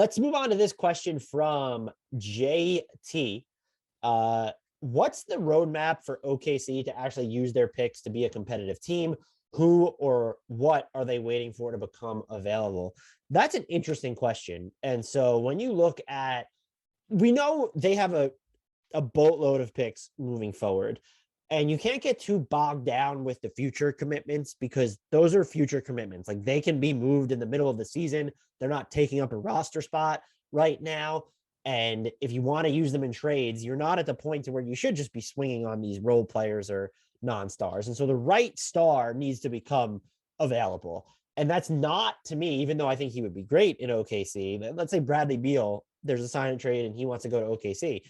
Let's move on to this question from JT. What's the roadmap for OKC to actually use their picks to be a competitive team? Who or what are they waiting for to become available? That's an interesting question. And so when you look at, we know they have a boatload of picks moving forward. And you can't get too bogged down with the future commitments because those are future commitments. Like they can be moved in the middle of the season. They're not taking up a roster spot right now. And if you want to use them in trades, you're not at the point to where you should just be swinging on these role players or non-stars. And so the right star needs to become available. And that's not, to me, even though I think he would be great in OKC. Let's say Bradley Beal, there's a sign and trade and he wants to go to OKC.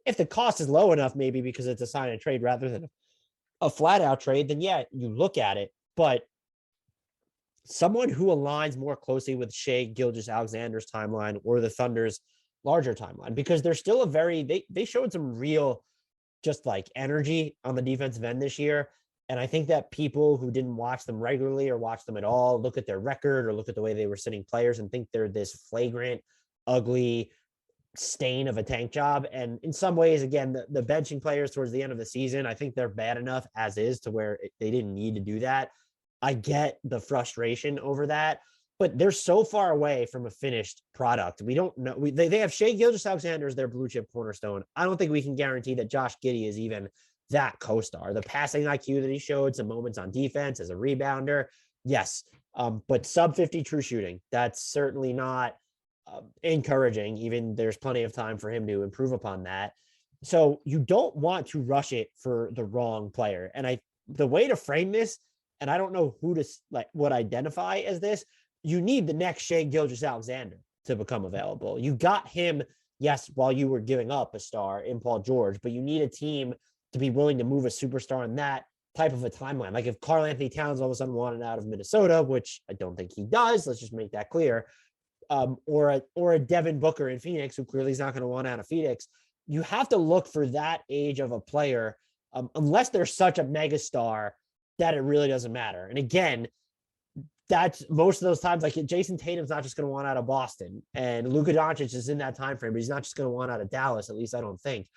If the cost is low enough, maybe because it's a sign and trade rather than a flat out trade, then yeah, you look at it. But someone who aligns more closely with Shai Gilgeous-Alexander's timeline or the Thunder's larger timeline, because they're still a very, they showed some real just like energy on the defensive end this year. And I think that people who didn't watch them regularly or watch them at all look at their record or look at the way they were sitting players and think they're this flagrant, ugly stain of a tank job. And in some ways, again, the benching players towards the end of the season, I think they're bad enough as is to where they didn't need to do that. I get the frustration over that, but they're so far away from a finished product. We don't know. They have Shai Gilgeous-Alexander as their blue chip cornerstone. I don't think we can guarantee that Josh Giddey is even that co-star. The passing IQ that he showed, some moments on defense as a rebounder, yes, but sub 50 true shooting, that's certainly not encouraging. Even there's plenty of time for him to improve upon that. So you don't want to rush it for the wrong player. And the way to frame this, and I don't know who to like would identify as this, you need the next Shai Gilgeous-Alexander to become available. You got him, yes, while you were giving up a star in Paul George, but you need a team to be willing to move a superstar in that type of a timeline. Like if Karl-Anthony Towns all of a sudden wanted out of Minnesota, which I don't think he does, let's just make that clear, or a Devin Booker in Phoenix, who clearly is not going to want out of Phoenix, you have to look for that age of a player, unless they're such a megastar that it really doesn't matter. And again, that's most of those times, like Jason Tatum's not just going to want out of Boston, and Luka Doncic is in that time frame, but he's not just going to want out of Dallas. At least I don't think.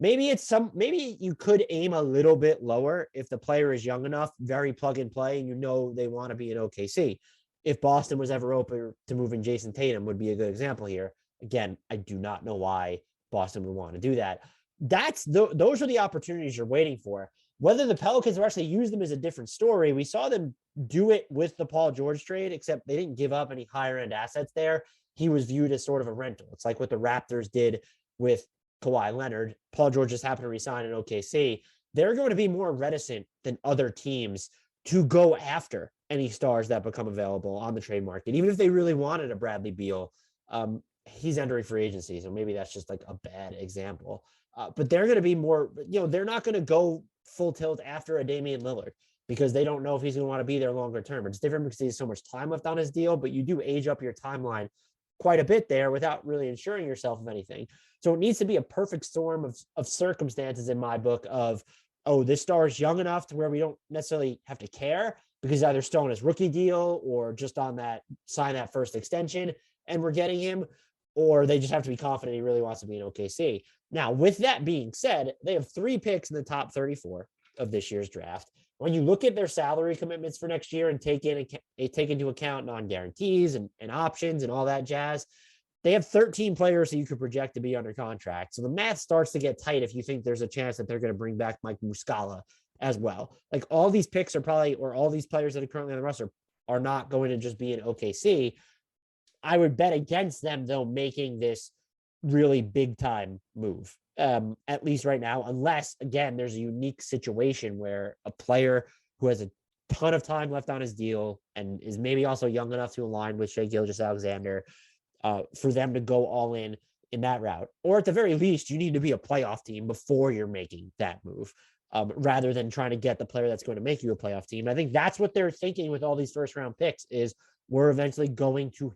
Maybe you could aim a little bit lower if the player is young enough, very plug and play, and you know they want to be in OKC. If Boston was ever open to moving Jason Tatum, would be a good example here. Again, I do not know why Boston would want to do that. Those are the opportunities you're waiting for. Whether the Pelicans will actually use them is a different story. We saw them do it with the Paul George trade, except they didn't give up any higher end assets there. He was viewed as sort of a rental. It's like what the Raptors did with Kawhi Leonard. Paul George just happened to resign in OKC. They're going to be more reticent than other teams to go after any stars that become available on the trade market. Even if they really wanted a Bradley Beal, he's entering free agency, so maybe that's just like a bad example. But they're going to be more, they're not going to go full tilt after a Damian Lillard because they don't know if he's going to want to be there longer term. It's different because he has so much time left on his deal, but you do age up your timeline quite a bit there without really ensuring yourself of anything. So it needs to be a perfect storm of circumstances in my book of, oh, this star is young enough to where we don't necessarily have to care because he's either still on his rookie deal or just on sign that first extension and we're getting him, or they just have to be confident he really wants to be in OKC. Now, with that being said, they have 3 picks in the top 34 of this year's draft. When you look at their salary commitments for next year and take into account non-guarantees and options and all that jazz, they have 13 players that you could project to be under contract. So the math starts to get tight if you think there's a chance that they're going to bring back Mike Muscala as well. Like all these picks are probably, or all these players that are currently on the roster are not going to just be in OKC. I would bet against them, though, making this really big time move, at least right now, unless, again, there's a unique situation where a player who has a ton of time left on his deal and is maybe also young enough to align with Shai Gilgeous-Alexander for them to go all in that route. Or at the very least, you need to be a playoff team before you're making that move, rather than trying to get the player that's going to make you a playoff team. I think that's what they're thinking with all these first round picks is we're eventually going to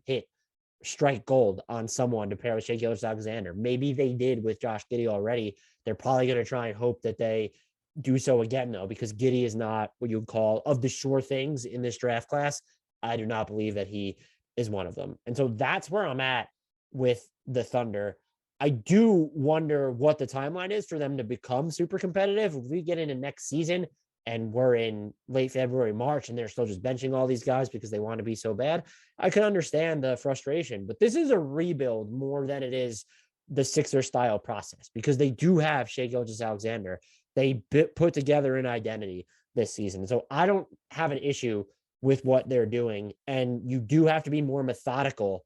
strike gold on someone to pair with Shai Gilgeous-Alexander. Maybe they did with Josh Giddey already. They're probably going to try and hope that they do so again, though, because Giddey is not what you would call of the sure things in this draft class. I do not believe that he is one of them. And so that's where I'm at with the Thunder. I do wonder what the timeline is for them to become super competitive. If we get into next season and we're in late February, March, and they're still just benching all these guys because they want to be so bad, I can understand the frustration. But this is a rebuild more than it is the Sixer style process, because they do have Shai Gilgeous-Alexander. They put together an identity this season. So I don't have an issue with what they're doing. And you do have to be more methodical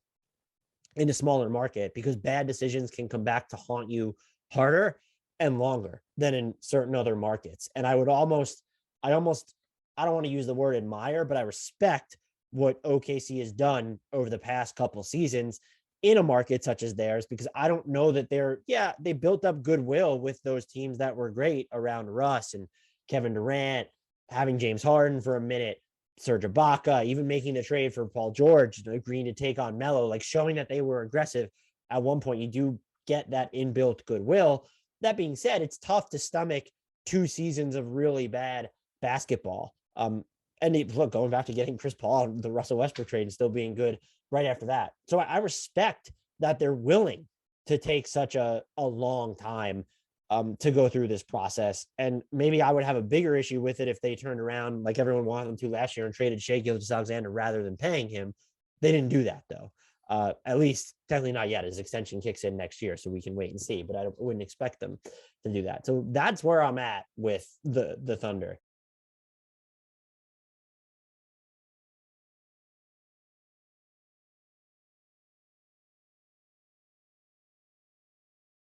in a smaller market, because bad decisions can come back to haunt you harder and longer than in certain other markets. And I don't want to use the word admire, but I respect what OKC has done over the past couple seasons in a market such as theirs, because I don't know that they built up goodwill with those teams that were great around Russ and Kevin Durant, having James Harden for a minute, Serge Ibaka, even making the trade for Paul George, agreeing to take on Melo, like showing that they were aggressive at one point. You do get that inbuilt goodwill. That being said, it's tough to stomach 2 seasons of really bad basketball. And look, going back to getting Chris Paul, the Russell Westbrook trade, and still being good right after that. So I respect that they're willing to take such a long time to go through this process. And maybe I would have a bigger issue with it if they turned around like everyone wanted them to last year and traded Shai Gilgeous-Alexander rather than paying him. They didn't do that, though. At least technically not yet. His extension kicks in next year, so we can wait and see. But I wouldn't expect them to do that. So that's where I'm at with the Thunder.